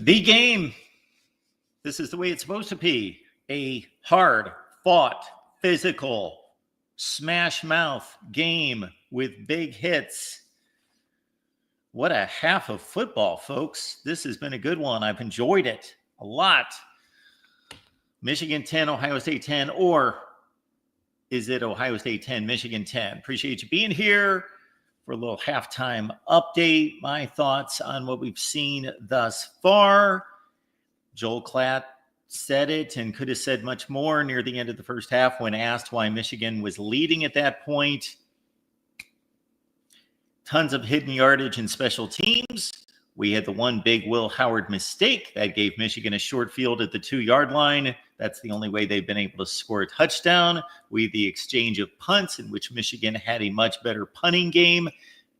The game. This is the way it's supposed to be. A hard-fought, physical, smash-mouth game with big hits. What a half of football, folks. This has been a good one. I've enjoyed it a lot. Michigan 10, Ohio State 10, or is it Ohio State 10, Michigan 10? Appreciate you being here for a little halftime update. My thoughts on what we've seen thus far. Joel Klatt said it and could have said much more near the end of the first half when asked why Michigan was leading at that point. Tons of hidden yardage in special teams. We had the one big Will Howard mistake that gave Michigan a short field at the 2-yard line. That's the only way they've been able to score a touchdown. We had the exchange of punts in which Michigan had a much better punting game.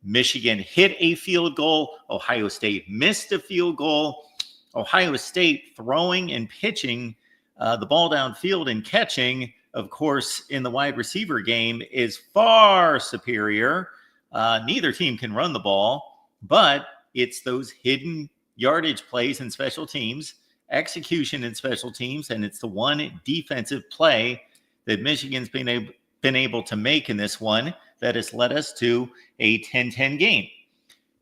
Michigan hit a field goal. Ohio State missed a field goal. Ohio State throwing and pitching the ball downfield and catching, of course, in the wide receiver game is far superior. Neither team can run the ball, but it's those hidden yardage plays in special teams, execution in special teams, and it's the one defensive play that Michigan's been able to make in this one that has led us to a 10-10 game.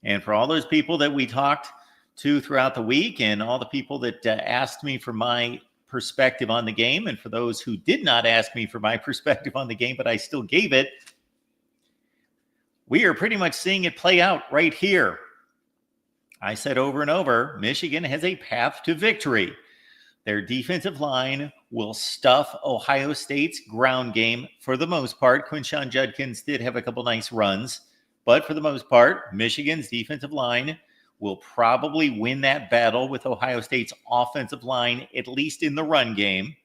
And for all those people that we talked to throughout the week and all the people that asked me for my perspective on the game, and for those who did not ask me for my perspective on the game, but I still gave it, we are pretty much seeing it play out right here. I said over and over, Michigan has a path to victory. Their defensive line will stuff Ohio State's ground game for the most part. Quinshon Judkins did have a couple nice runs, but for the most part, Michigan's defensive line will probably win that battle with Ohio State's offensive line, at least in the run game.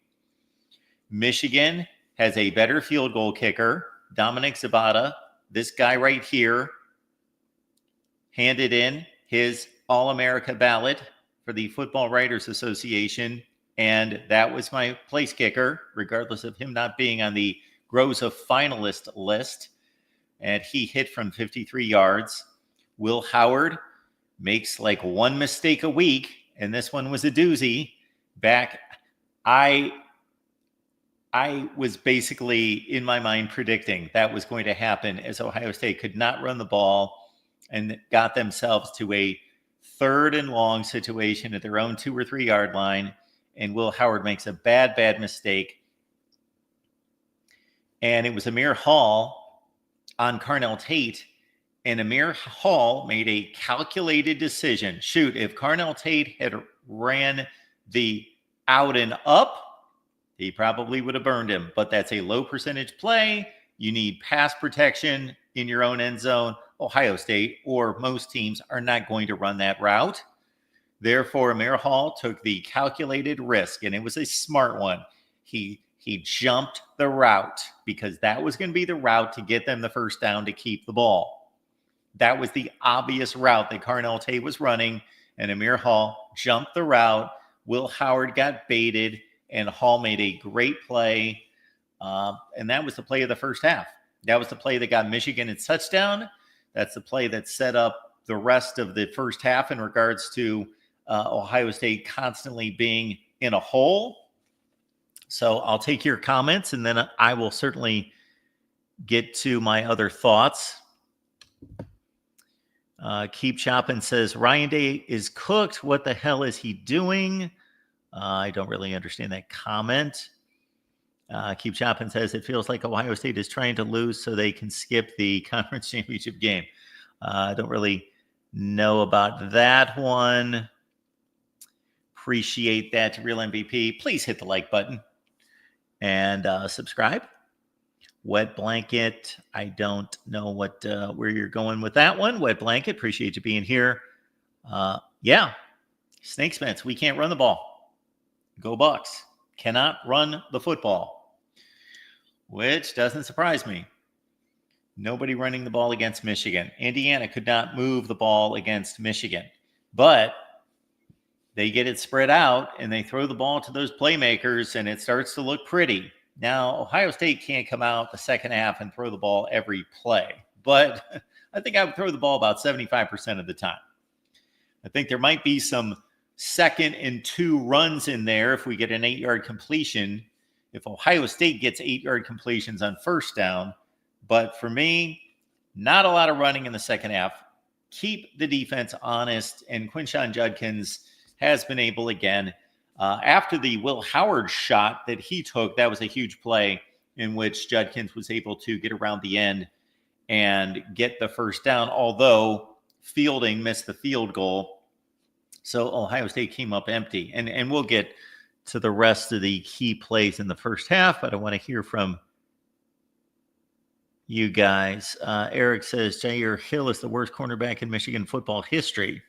Michigan has a better field goal kicker, Dominic Zabata. This guy right here handed in his All-America ballot for the Football Writers Association, and that was my place kicker, regardless of him not being on the Groza finalist list, and he hit from 53 yards. Will Howard makes like one mistake a week, and this one was a doozy. I was basically, in my mind, predicting that was going to happen as Ohio State could not run the ball and got themselves to a 3rd and long situation at their own 2 or 3 yard line, and Will Howard makes a bad mistake. And it was Amir Hall on Carnell Tate, and Amir Hall made a calculated decision. Shoot, if Carnell Tate had ran the out and up, he probably would have burned him. But that's a low percentage play. You need pass protection in your own end zone. Ohio State, or most teams, are not going to run that route. Therefore, Amir Hall took the calculated risk, and it was a smart one. He jumped the route because that was going to be the route to get them the first down to keep the ball. That was the obvious route that Carnell Tate was running, and Amir Hall jumped the route. Will Howard got baited, and Hall made a great play, and that was the play of the first half. That was the play that got Michigan its touchdown. That's the play that set up the rest of the first half in regards to Ohio State constantly being in a hole. So I'll take your comments, and then I will certainly get to my other thoughts. Keep Choppin says, Ryan Day is cooked. What the hell is he doing? I don't really understand that comment. Keep Choppin says, it feels like Ohio State is trying to lose so they can skip the conference championship game. I don't really know about that one. Appreciate that, Real MVP. Please hit the like button and subscribe. Wet Blanket, I don't know where you're going with that one. Wet Blanket, appreciate you being here. Yeah, Snake Spence, we can't run the ball. Go Bucks. Cannot run the football, which doesn't surprise me. Nobody running the ball against Michigan. Indiana could not move the ball against Michigan, but they get it spread out and they throw the ball to those playmakers and it starts to look pretty. Now, Ohio State can't come out the second half and throw the ball every play, but I think I would throw the ball about 75% of the time. I think there might be some 2nd and 2 runs in there if we get an 8-yard completion. If Ohio State gets 8-yard completions on first down. But for me, not a lot of running in the second half. Keep the defense honest. And Quinshon Judkins has been able again. After the Will Howard shot that he took, that was a huge play in which Judkins was able to get around the end and get the first down, although Fielding missed the field goal. So Ohio State came up empty. And we'll get to the rest of the key plays in the first half, but I want to hear from you guys. Eric says Jair Hill is the worst cornerback in Michigan football history.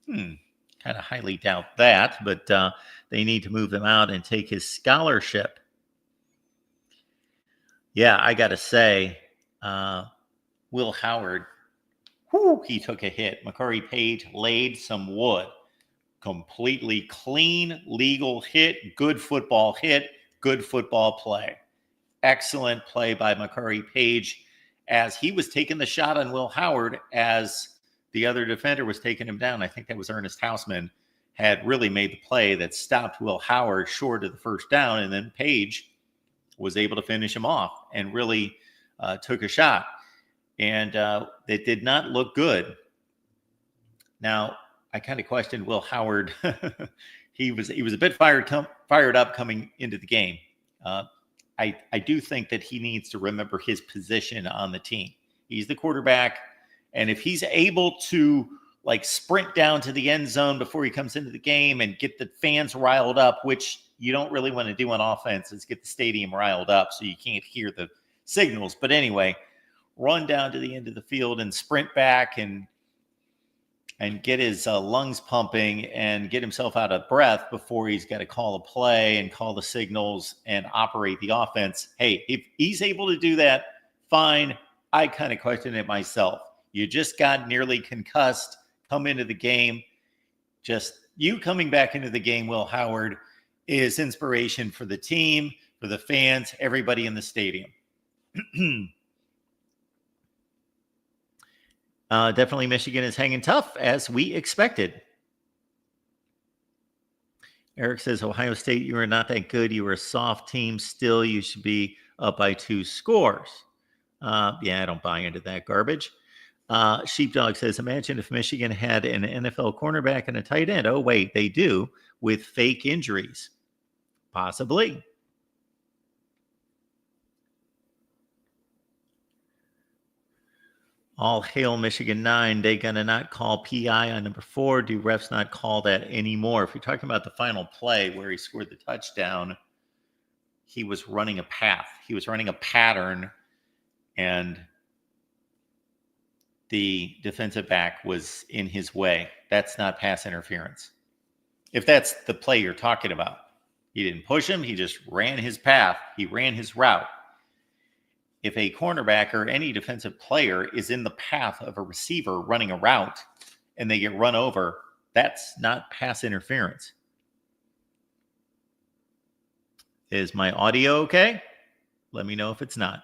Kind of highly doubt that, but they need to move him out and take his scholarship. Yeah, I got to say, Will Howard, he took a hit. Makari Page laid some wood. Completely clean, legal hit, good football hit, good football play. Excellent play by Makari Page as he was taking the shot on Will Howard as the other defender was taking him down. I think that was Ernest Hausman, had really made the play that stopped Will Howard short of the first down, and then Page was able to finish him off and really took a shot. And it did not look good. Now, I kind of questioned Will Howard. he was a bit fired up coming into the game. I do think that he needs to remember his position on the team. He's the quarterback, and if he's able to like sprint down to the end zone before he comes into the game and get the fans riled up, which you don't really want to do on offense, is get the stadium riled up so you can't hear the signals. But anyway, run down to the end of the field and sprint back and get his lungs pumping and get himself out of breath before he's got to call a play and call the signals and operate the offense. Hey, if he's able to do that, fine. I kind of question it myself. You just got nearly concussed, come into the game. Just you coming back into the game, Will Howard, is inspiration for the team, for the fans, everybody in the stadium. Definitely Michigan is hanging tough, as we expected. Eric says, Ohio State, you are not that good. You were a soft team. Still, you should be up by 2 scores. Yeah, I don't buy into that garbage. Sheepdog says, imagine if Michigan had an NFL cornerback and a tight end. Oh, wait, they do, with fake injuries. Possibly. All hail Michigan 9. They gonna not call PI on number 4. Do refs not call that anymore? If you're talking about the final play where he scored the touchdown, he was running a path. He was running a pattern, and the defensive back was in his way. That's not pass interference. If that's the play you're talking about. He didn't push him. He just ran his path. He ran his route. If a cornerback or any defensive player is in the path of a receiver running a route and they get run over, that's not pass interference. Is my audio okay? Let me know if it's not.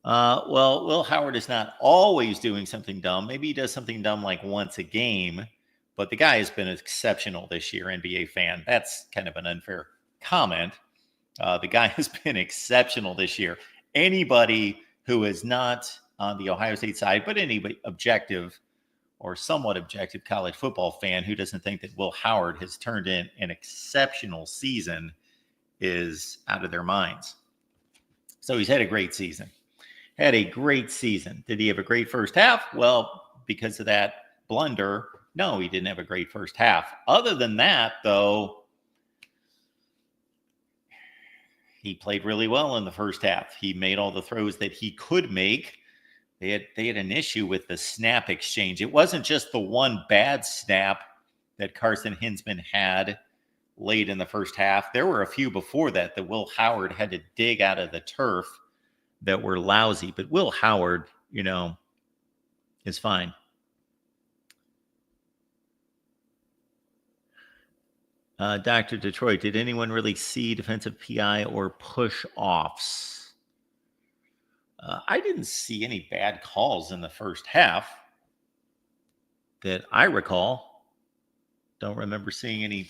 Well, Will Howard is not always doing something dumb. Maybe he does something dumb like once a game, but the guy has been exceptional this year, NBA fan. That's kind of an unfair comment. The guy has been exceptional this year. Anybody who is not on the Ohio State side, but any objective or somewhat objective college football fan who doesn't think that Will Howard has turned in an exceptional season is out of their minds. So he's had a great season. Had a great season. Did he have a great first half? Well, because of that blunder, no, he didn't have a great first half. Other than that, though, he played really well in the first half. He made all the throws that he could make. They had an issue with the snap exchange. It wasn't just the one bad snap that Carson Hinsman had late in the first half. There were a few before that Will Howard had to dig out of the turf that were lousy. But Will Howard, is fine. Dr. Detroit, did anyone really see defensive PI or push-offs? I didn't see any bad calls in the first half that I recall. don't remember seeing any.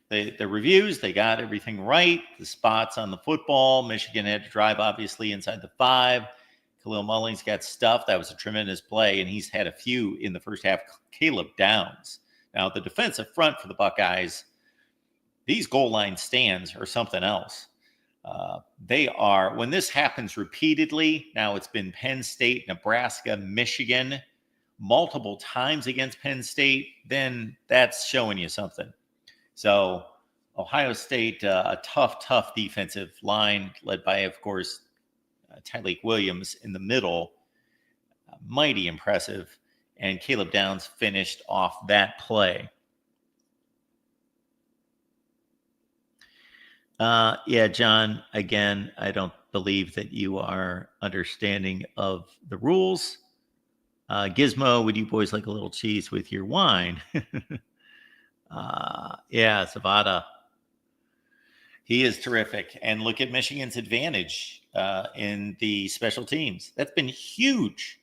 The reviews, they got everything right. The spots on the football, Michigan had to drive obviously inside the 5. Khalil Mullings got stuffed. That was a tremendous play, and he's had a few in the first half. Caleb Downs. Now, the defensive front for the Buckeyes, these goal line stands are something else. They are, when this happens repeatedly, now it's been Penn State, Nebraska, Michigan, multiple times against Penn State, then that's showing you something. So Ohio State, a tough defensive line led by, of course, Tyleik Williams in the middle. Mighty impressive. And Caleb Downs finished off that play. Yeah, John, again, I don't believe that you are understanding of the rules. Gizmo, would you boys like a little cheese with your wine? Yeah, Zavada. He is terrific. And look at Michigan's advantage in the special teams. That's been huge.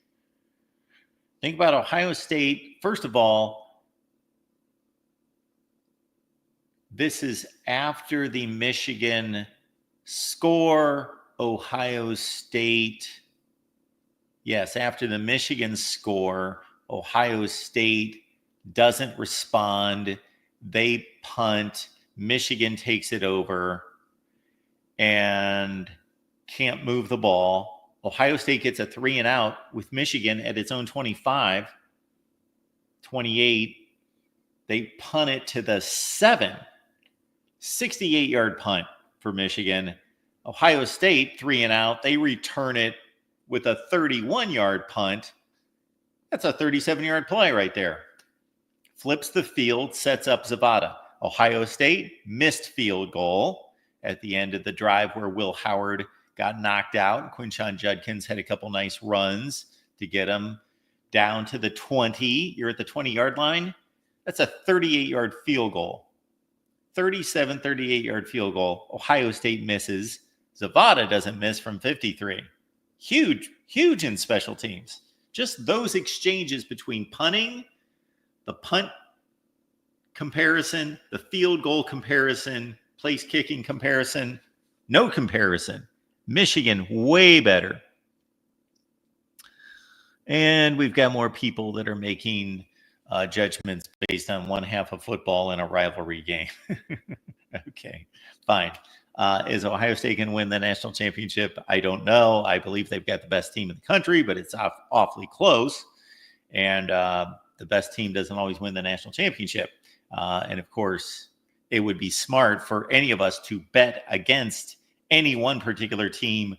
Think about Ohio State. First of all, this is after the Michigan score. Ohio State. Yes, after the Michigan score, Ohio State doesn't respond. They punt. Michigan takes it over and can't move the ball. Ohio State gets a 3 and out with Michigan at its own 25, 28. They punt it to the 7, 68-yard punt for Michigan. Ohio State 3 and out. They return it with a 31-yard punt. That's a 37-yard play right there. Flips the field, sets up Zavada. Ohio State missed field goal at the end of the drive where Will Howard got knocked out. Quinshon Judkins had a couple nice runs to get him down to the 20. You're at the 20-yard line. That's a 38-yard field goal. 38-yard field goal. Ohio State misses. Zavada doesn't miss from 53. Huge in special teams. Just those exchanges between punting, the punt comparison, the field goal comparison, place kicking comparison, no comparison. Michigan, way better. And we've got more people that are making judgments based on one half of football in a rivalry game. Okay, fine. Is Ohio State going to win the national championship? I don't know. I believe they've got the best team in the country, but it's awfully close. And the best team doesn't always win the national championship. And of course, it would be smart for any of us to bet against any one particular team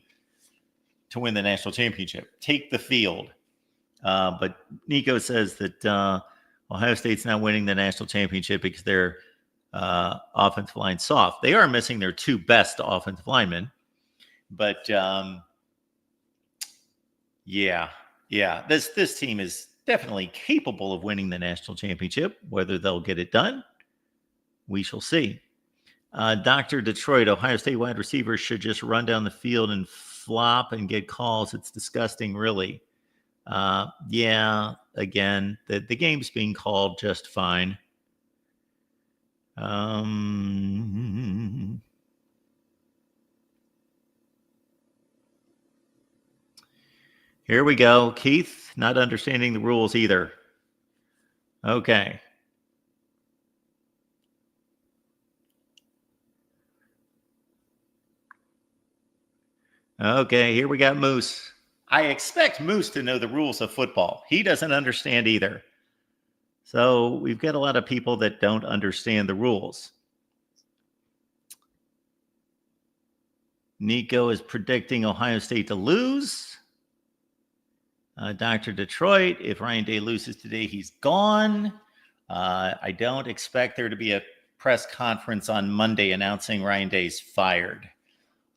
to win the national championship. Take the field. But Nico says that Ohio State's not winning the national championship because their offensive line soft. They are missing their 2 best offensive linemen. But yeah, this team is definitely capable of winning the national championship. Whether they'll get it done, we shall see. Dr. Detroit, Ohio State wide receivers should just run down the field and flop and get calls. It's disgusting, really. Yeah, again, the game's being called just fine. Here we go. Keith, not understanding the rules either. Okay. Okay, here we got Moose. I expect Moose to know the rules of football. He doesn't understand either. So we've got a lot of people that don't understand the rules. Nico is predicting Ohio State to lose. Dr. Detroit, if Ryan Day loses today, he's gone. I don't expect there to be a press conference on Monday announcing Ryan Day's fired.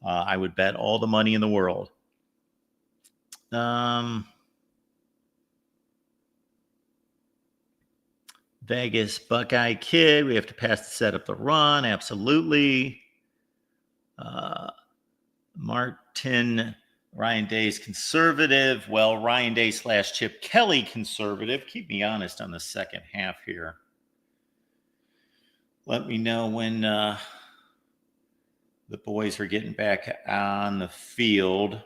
I would bet all the money in the world. Vegas Buckeye Kid, we have to pass to set up the run. Absolutely. Martin, Ryan Day's conservative. Well, Ryan Day / Chip Kelly conservative. Keep me honest on the second half here. let me know when the boys are getting back on the field.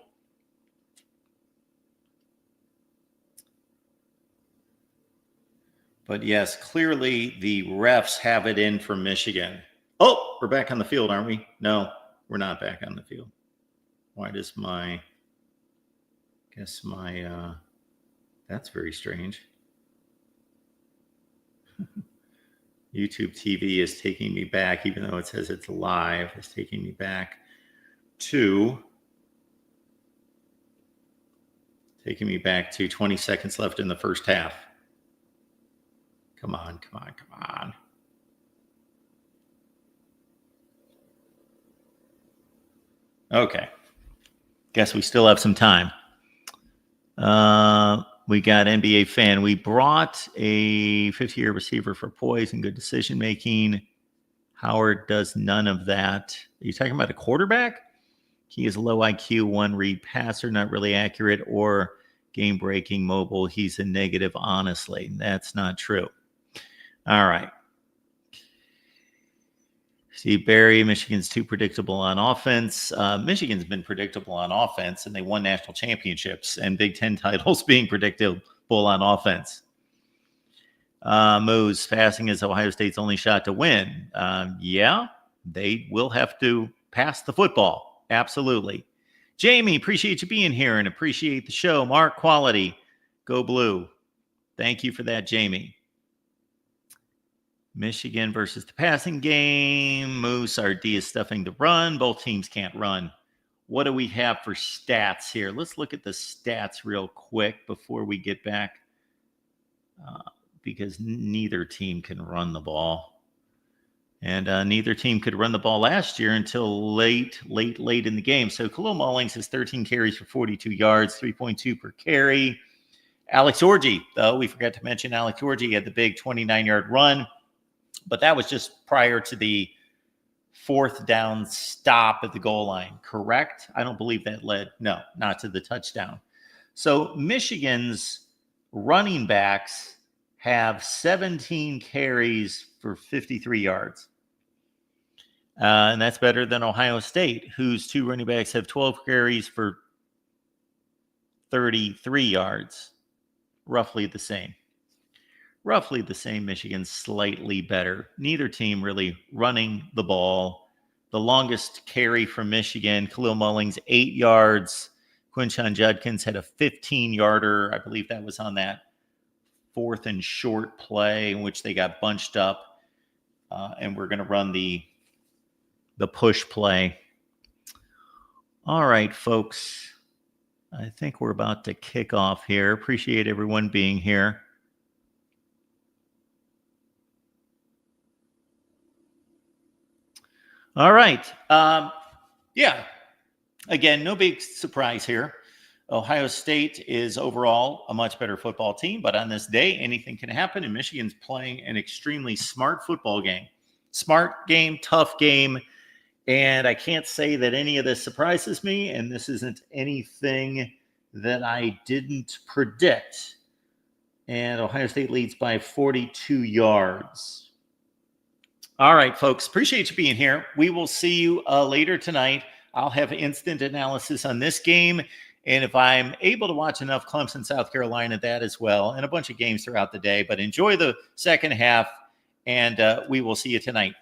But yes, clearly the refs have it in for Michigan. Oh, we're back on the field, aren't we? No, we're not back on the field. Why does that's very strange. YouTube TV is taking me back, even though it says it's live, it's taking me back to 20 seconds left in the first half. Come on. Okay. Guess we still have some time. We got NBA fan. We brought a 50-year receiver for poise and good decision making. Howard does none of that. Are you talking about a quarterback? He is low IQ, one read passer, not really accurate, or game breaking mobile. He's a negative, honestly. That's not true. All right. Steve Barry, Michigan's too predictable on offense. Michigan's been predictable on offense, and they won national championships and Big Ten titles being predictable on offense. Moose, passing is Ohio State's only shot to win. Yeah, they will have to pass the football. Absolutely. Jamie, appreciate you being here and appreciate the show. Mark, quality. Go Blue. Thank you for that, Jamie. Michigan versus the passing game. Moose, our D is stuffing the run. Both teams can't run. What do we have for stats here? Let's look at the stats real quick before we get back, because neither team can run the ball. And neither team could run the ball last year until late in the game. So Khalil Mullings has 13 carries for 42 yards, 3.2 per carry. Alex Orji, though, we forgot to mention Alex Orji had the big 29-yard run. But that was just prior to the fourth down stop at the goal line, correct? I don't believe that led, no, not to the touchdown. So Michigan's running backs have 17 carries for 53 yards. And that's better than Ohio State, whose two running backs have 12 carries for 33 yards. Roughly the same. Michigan slightly better. Neither team really running the ball. The longest carry from Michigan, Khalil Mullings, 8 yards. Quinshon Judkins had a 15-yarder. I believe that was on that 4th and short play in which they got bunched up. And we're going to run the push play. All right, folks. I think we're about to kick off here. Appreciate everyone being here. All right. Yeah. Again, no big surprise here. Ohio State is overall a much better football team, but on this day, anything can happen, and Michigan's playing an extremely smart football game. Smart game, tough game, and I can't say that any of this surprises me, and this isn't anything that I didn't predict. And Ohio State leads by 42 yards. All right, folks, appreciate you being here. We will see you later tonight. I'll have instant analysis on this game. And if I'm able to watch enough Clemson, South Carolina, that as well, and a bunch of games throughout the day. But enjoy the second half, and we will see you tonight.